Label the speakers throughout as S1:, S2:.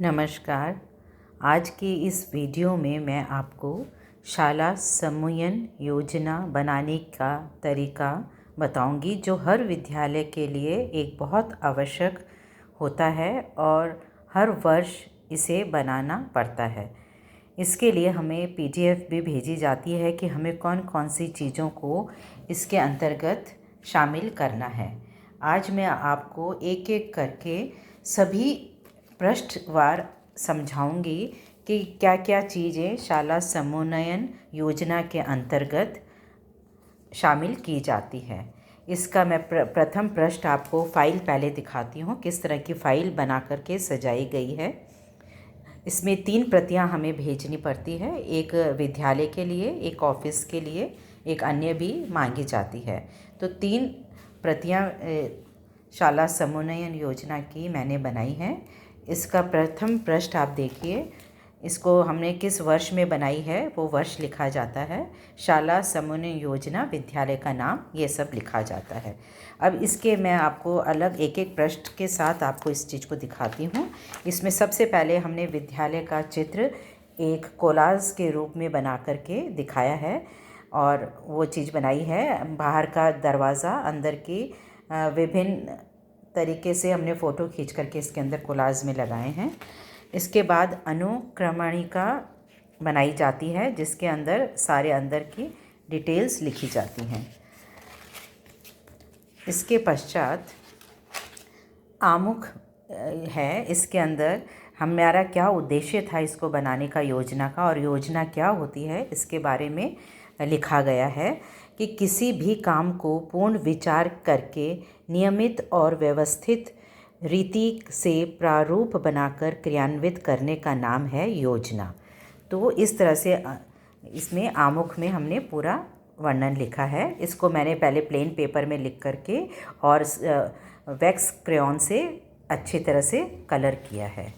S1: नमस्कार। आज की इस वीडियो में मैं आपको शाला समूहन योजना बनाने का तरीका बताऊंगी, जो हर विद्यालय के लिए एक बहुत आवश्यक होता है और हर वर्ष इसे बनाना पड़ता है। इसके लिए हमें पीडीएफ भी भेजी जाती है कि हमें कौन कौन सी चीज़ों को इसके अंतर्गत शामिल करना है। आज मैं आपको एक एक करके सभी पृष्ठवार समझाऊंगी कि क्या क्या चीज़ें शाला समूहोन्नयन योजना के अंतर्गत शामिल की जाती है। इसका मैं प्रथम पृष्ठ आपको फ़ाइल पहले दिखाती हूँ, किस तरह की फ़ाइल बना करके सजाई गई है। इसमें 3 प्रतियां हमें भेजनी पड़ती है, एक विद्यालय के लिए, एक ऑफिस के लिए, एक अन्य भी मांगी जाती है। तो 3 प्रतियां शाला समूहोन्नयन योजना की मैंने बनाई है। इसका प्रथम पृष्ठ आप देखिए, इसको हमने किस वर्ष में बनाई है वो वर्ष लिखा जाता है। शाला समूहोन्नयन योजना, विद्यालय का नाम, ये सब लिखा जाता है। अब इसके मैं आपको अलग एक एक पृष्ठ के साथ आपको इस चीज़ को दिखाती हूँ। इसमें सबसे पहले हमने विद्यालय का चित्र एक कोलाज के रूप में बना करके दिखाया है, और वो चीज़ बनाई है। बाहर का दरवाज़ा, अंदर की विभिन्न तरीके से हमने फ़ोटो खींच करके इसके अंदर कोलाज में लगाए हैं। इसके बाद अनुक्रमणिका बनाई जाती है, जिसके अंदर सारे अंदर की डिटेल्स लिखी जाती हैं। इसके पश्चात आमुख है। इसके अंदर हमारा क्या उद्देश्य था इसको बनाने का, योजना का, और योजना क्या होती है इसके बारे में लिखा गया है कि किसी भी काम को पूर्ण विचार करके नियमित और व्यवस्थित रीति से प्रारूप बनाकर क्रियान्वित करने का नाम है योजना। तो इस तरह से इसमें आमुख में हमने पूरा वर्णन लिखा है। इसको मैंने पहले प्लेन पेपर में लिख करके और वैक्स क्रेयॉन से अच्छी तरह से कलर किया है।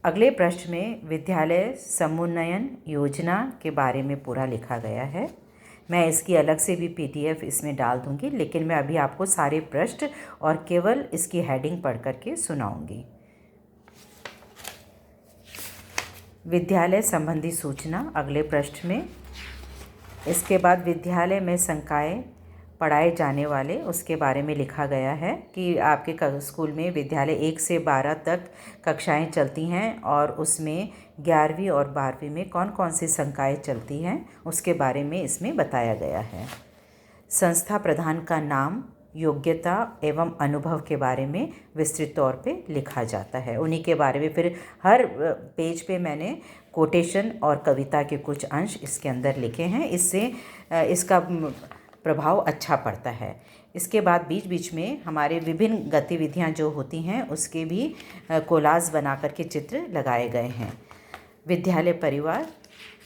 S1: अगले पृष्ठ में विद्यालय समूहोन्नयन योजना के बारे में पूरा लिखा गया है। मैं इसकी अलग से भी पीडीएफ इसमें डाल दूंगी, लेकिन मैं अभी आपको सारे पृष्ठ और केवल इसकी हेडिंग पढ़ करके सुनाऊंगी। विद्यालय संबंधी सूचना अगले पृष्ठ में। इसके बाद विद्यालय में संकाय पढ़ाए जाने वाले, उसके बारे में लिखा गया है कि आपके स्कूल में विद्यालय 1 से 12 तक कक्षाएं चलती हैं, और उसमें 11वीं और 12वीं में कौन कौन सी संकाय चलती हैं उसके बारे में इसमें बताया गया है। संस्था प्रधान का नाम, योग्यता एवं अनुभव के बारे में विस्तृत तौर पे लिखा जाता है। उन्हीं के बारे में फिर हर पेज पे मैंने कोटेशन और कविता के कुछ अंश इसके अंदर लिखे हैं। इससे इसका प्रभाव अच्छा पड़ता है। इसके बाद बीच बीच में हमारे विभिन्न गतिविधियां जो होती हैं उसके भी कोलाज बना करके चित्र लगाए गए हैं। विद्यालय परिवार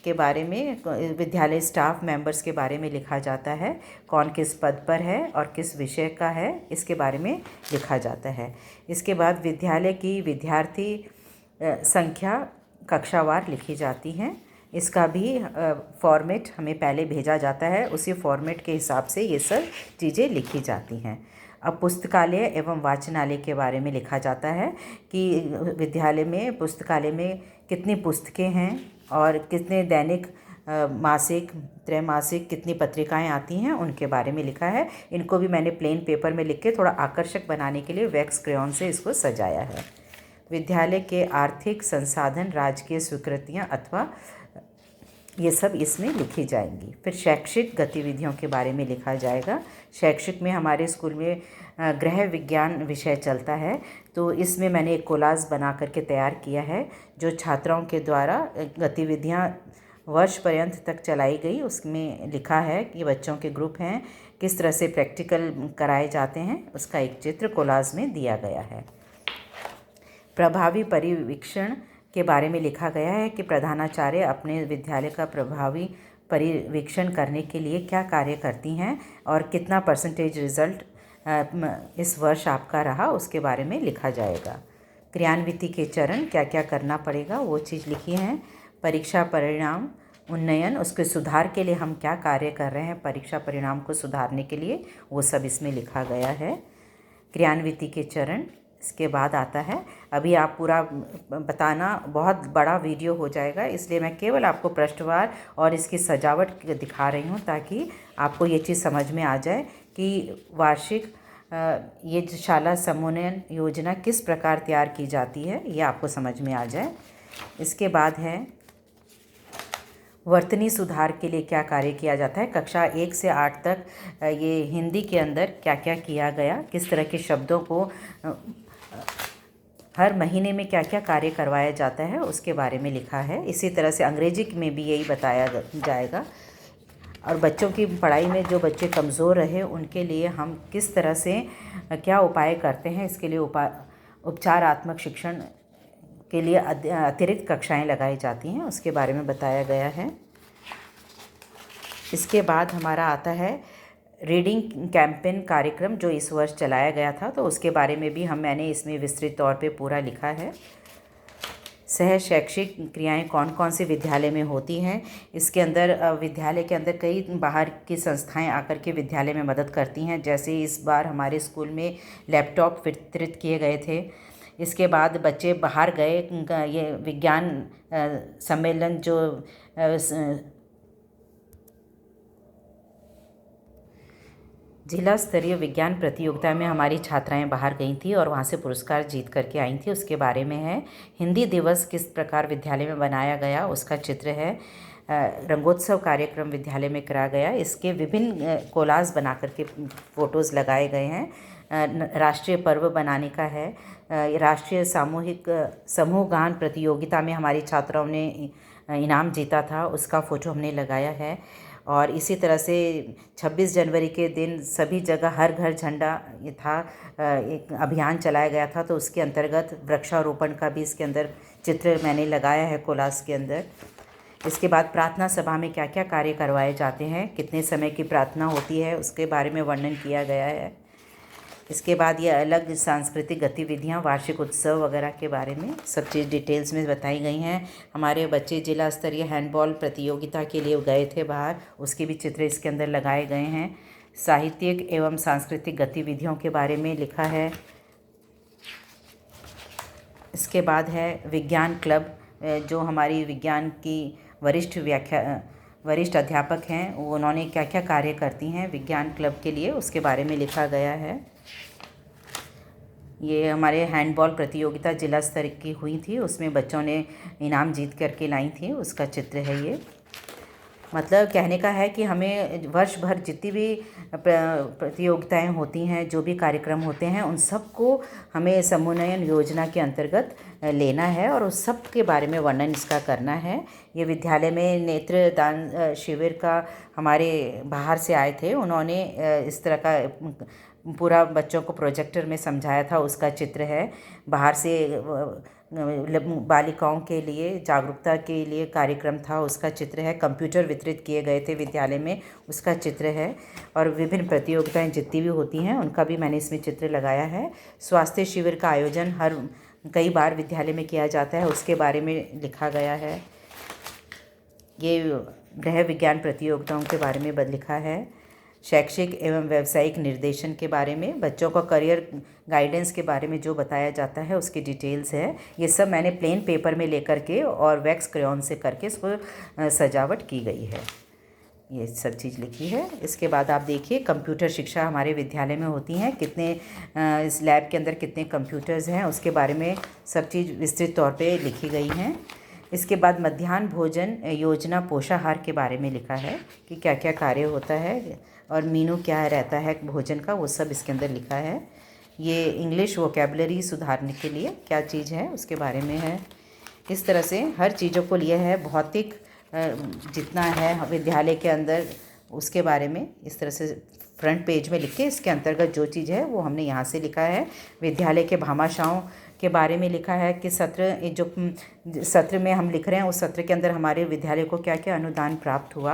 S1: के बारे में, विद्यालय स्टाफ मेंबर्स के बारे में लिखा जाता है। कौन किस पद पर है और किस विषय का है, इसके बारे में लिखा जाता है। इसके बाद विद्यालय की विद्यार्थी संख्या कक्षावार लिखी जाती हैं। इसका भी फॉर्मेट हमें पहले भेजा जाता है, उसी फॉर्मेट के हिसाब से ये सब चीज़ें लिखी जाती हैं। अब पुस्तकालय एवं वाचनालय के बारे में लिखा जाता है कि विद्यालय में, पुस्तकालय में कितनी पुस्तकें हैं और कितने दैनिक, मासिक, त्रैमासिक कितनी पत्रिकाएं आती हैं, उनके बारे में लिखा है। इनको भी मैंने प्लेन पेपर में लिख के थोड़ा आकर्षक बनाने के लिए वैक्स क्रेयॉन से इसको सजाया है। विद्यालय के आर्थिक संसाधन, राजकीय स्वीकृतियाँ अथवा ये सब इसमें लिखी जाएंगी। फिर शैक्षिक गतिविधियों के बारे में लिखा जाएगा। शैक्षिक में हमारे स्कूल में गृह विज्ञान विषय चलता है, तो इसमें मैंने एक कोलाज बना करके तैयार किया है, जो छात्राओं के द्वारा गतिविधियां वर्ष पर्यंत तक चलाई गई। उसमें लिखा है कि बच्चों के ग्रुप हैं, किस तरह से प्रैक्टिकल कराए जाते हैं, उसका एक चित्र कोलाज में दिया गया है। प्रभावी परिवीक्षण के बारे में लिखा गया है कि प्रधानाचार्य अपने विद्यालय का प्रभावी परिवीक्षण करने के लिए क्या कार्य करती हैं और कितना परसेंटेज रिज़ल्ट इस वर्ष आपका रहा, उसके बारे में लिखा जाएगा। क्रियान्विति के चरण, क्या क्या करना पड़ेगा, वो चीज़ लिखी है। परीक्षा परिणाम उन्नयन, उसके सुधार के लिए हम क्या कार्य कर रहे हैं, परीक्षा परिणाम को सुधारने के लिए, वो सब इसमें लिखा गया है। क्रियान्विति के चरण, इसके बाद आता है, अभी आप पूरा बताना बहुत बड़ा वीडियो हो जाएगा, इसलिए मैं केवल आपको पृष्ठवार और इसकी सजावट दिखा रही हूँ ताकि आपको ये चीज़ समझ में आ जाए कि वार्षिक ये जो शाला समोन्नयन योजना किस प्रकार तैयार की जाती है, ये आपको समझ में आ जाए। इसके बाद है वर्तनी सुधार के लिए क्या कार्य किया जाता है। कक्षा 1 से 8 तक ये हिंदी के अंदर क्या क्या किया गया, किस तरह के शब्दों को हर महीने में क्या क्या कार्य करवाया जाता है, उसके बारे में लिखा है। इसी तरह से अंग्रेजी में भी यही बताया जाएगा। और बच्चों की पढ़ाई में जो बच्चे कमज़ोर रहे उनके लिए हम किस तरह से क्या उपाय करते हैं, इसके लिए उपचारात्मक शिक्षण के लिए अतिरिक्त कक्षाएं लगाई जाती हैं, उसके बारे में बताया गया है। इसके बाद हमारा आता है रीडिंग कैंपेन कार्यक्रम जो इस वर्ष चलाया गया था, तो उसके बारे में भी मैंने इसमें विस्तृत तौर पे पूरा लिखा है। सह शैक्षिक क्रियाएं कौन कौन से विद्यालय में होती हैं, इसके अंदर विद्यालय के अंदर कई बाहर की संस्थाएं आकर के विद्यालय में मदद करती हैं। जैसे इस बार हमारे स्कूल में लैपटॉप वितरित किए गए थे। इसके बाद बच्चे बाहर गए, ये विज्ञान सम्मेलन जो जिला स्तरीय विज्ञान प्रतियोगिता में हमारी छात्राएं बाहर गई थी और वहां से पुरस्कार जीत करके आई थी, उसके बारे में है। हिंदी दिवस किस प्रकार विद्यालय में बनाया गया, उसका चित्र है। रंगोत्सव कार्यक्रम विद्यालय में करा गया, इसके विभिन्न कोलाज बना करके फ़ोटोज़ लगाए गए हैं। राष्ट्रीय पर्व बनाने का है। राष्ट्रीय सामूहिक समूह गान प्रतियोगिता में हमारी छात्राओं ने इनाम जीता था, उसका फ़ोटो हमने लगाया है। और इसी तरह से 26 जनवरी के दिन सभी जगह हर घर झंडा ये था, एक अभियान चलाया गया था, तो उसके अंतर्गत वृक्षारोपण का भी इसके अंदर चित्र मैंने लगाया है कोलाज के अंदर। इसके बाद प्रार्थना सभा में क्या क्या कार्य करवाए जाते हैं, कितने समय की प्रार्थना होती है, उसके बारे में वर्णन किया गया है। इसके बाद ये अलग सांस्कृतिक गतिविधियां, वार्षिक उत्सव वगैरह के बारे में सब चीज़ डिटेल्स में बताई गई हैं। हमारे बच्चे जिला स्तरीय हैंडबॉल प्रतियोगिता के लिए गए थे बाहर, उसके भी चित्र इसके अंदर लगाए गए हैं। साहित्यिक एवं सांस्कृतिक गतिविधियों के बारे में लिखा है। इसके बाद है विज्ञान क्लब, जो हमारी विज्ञान की वरिष्ठ अध्यापक हैं, उन्होंने क्या क्या कार्य करती हैं विज्ञान क्लब के लिए, उसके बारे में लिखा गया है। ये हमारे हैंडबॉल प्रतियोगिता जिला स्तर की हुई थी, उसमें बच्चों ने इनाम जीत करके लाई थी, उसका चित्र है ये। मतलब कहने का है कि हमें वर्ष भर जितनी भी प्रतियोगिताएं होती हैं, जो भी कार्यक्रम होते हैं, उन सब को हमें समोन्नयन योजना के अंतर्गत लेना है और उस सब के बारे में वर्णन इसका करना है। ये विद्यालय में नेत्रदान शिविर का हमारे बाहर से आए थे, उन्होंने इस तरह का पूरा बच्चों को प्रोजेक्टर में समझाया था, उसका चित्र है। बाहर से बालिकाओं के लिए जागरूकता के लिए कार्यक्रम था, उसका चित्र है। कंप्यूटर वितरित किए गए थे विद्यालय में, उसका चित्र है। और विभिन्न प्रतियोगिताएं जितनी भी होती हैं उनका भी मैंने इसमें चित्र लगाया है। स्वास्थ्य शिविर का आयोजन कई बार विद्यालय में किया जाता है, उसके बारे में लिखा गया है। ये गृह विज्ञान प्रतियोगिताओं के बारे में लिखा है। शैक्षिक एवं व्यावसायिक निर्देशन के बारे में, बच्चों का करियर गाइडेंस के बारे में जो बताया जाता है उसकी डिटेल्स है। ये सब मैंने प्लेन पेपर में लेकर के और वैक्स क्रेयॉन से करके इसको सजावट की गई है, ये सब चीज़ लिखी है। इसके बाद आप देखिए कंप्यूटर शिक्षा हमारे विद्यालय में होती हैं, कितने इस लैब के अंदर कितने कंप्यूटर्स हैं, उसके बारे में सब चीज़ विस्तृत तौर पे लिखी गई हैं। इसके बाद मध्याह्न भोजन योजना पोषाहार के बारे में लिखा है कि क्या क्या कार्य होता है और मीनू क्या रहता है भोजन का, वो सब इसके अंदर लिखा है। ये इंग्लिश वोकेबलरी सुधारने के लिए क्या चीज़ है उसके बारे में है। इस तरह से हर चीज़ों को लिया है, भौतिक जितना है विद्यालय के अंदर उसके बारे में इस तरह से फ्रंट पेज में लिख के इसके अंतर्गत जो चीज़ है वो हमने यहाँ से लिखा है। विद्यालय के भामाशाहों के बारे में लिखा है कि जो सत्र में हम लिख रहे हैं उस सत्र के अंदर हमारे विद्यालय को क्या क्या अनुदान प्राप्त हुआ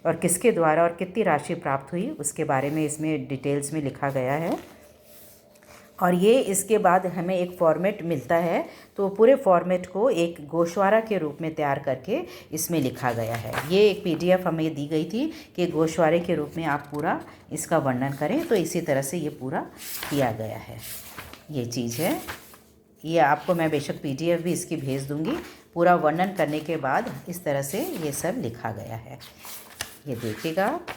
S1: और किसके द्वारा और कितनी राशि प्राप्त हुई, उसके बारे में इसमें डिटेल्स में लिखा गया है। और ये इसके बाद हमें एक फॉर्मेट मिलता है, तो पूरे फॉर्मेट को एक गोशवारा के रूप में तैयार करके इसमें लिखा गया है। ये एक PDF हमें दी गई थी कि गोशवारे के रूप में आप पूरा इसका वर्णन करें, तो इसी तरह से ये पूरा किया गया है। ये चीज़ है। ये आपको मैं बेशक PDF भी इसकी भेज दूँगी। पूरा वर्णन करने के बाद इस तरह से ये सब लिखा गया है, ये देखिएगा आप।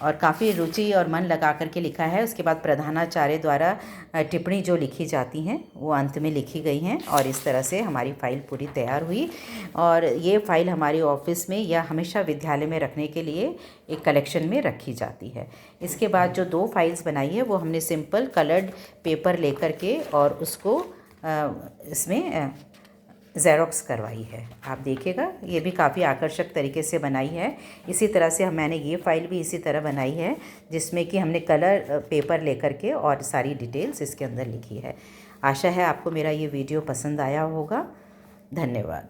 S1: और काफ़ी रुचि और मन लगा कर के लिखा है। उसके बाद प्रधानाचार्य द्वारा टिप्पणी जो लिखी जाती हैं वो अंत में लिखी गई हैं। और इस तरह से हमारी फ़ाइल पूरी तैयार हुई। और ये फ़ाइल हमारी ऑफिस में या हमेशा विद्यालय में रखने के लिए एक कलेक्शन में रखी जाती है। इसके बाद जो 2 फाइल्स बनाई है वो हमने सिंपल कलर्ड पेपर लेकर के और उसको इसमें ज़ेरॉक्स करवाई है। आप देखिएगा, ये भी काफ़ी आकर्षक तरीके से बनाई है। इसी तरह से मैंने ये फ़ाइल भी इसी तरह बनाई है, जिसमें कि हमने कलर पेपर लेकर के और सारी डिटेल्स इसके अंदर लिखी है। आशा है आपको मेरा ये वीडियो पसंद आया होगा। धन्यवाद।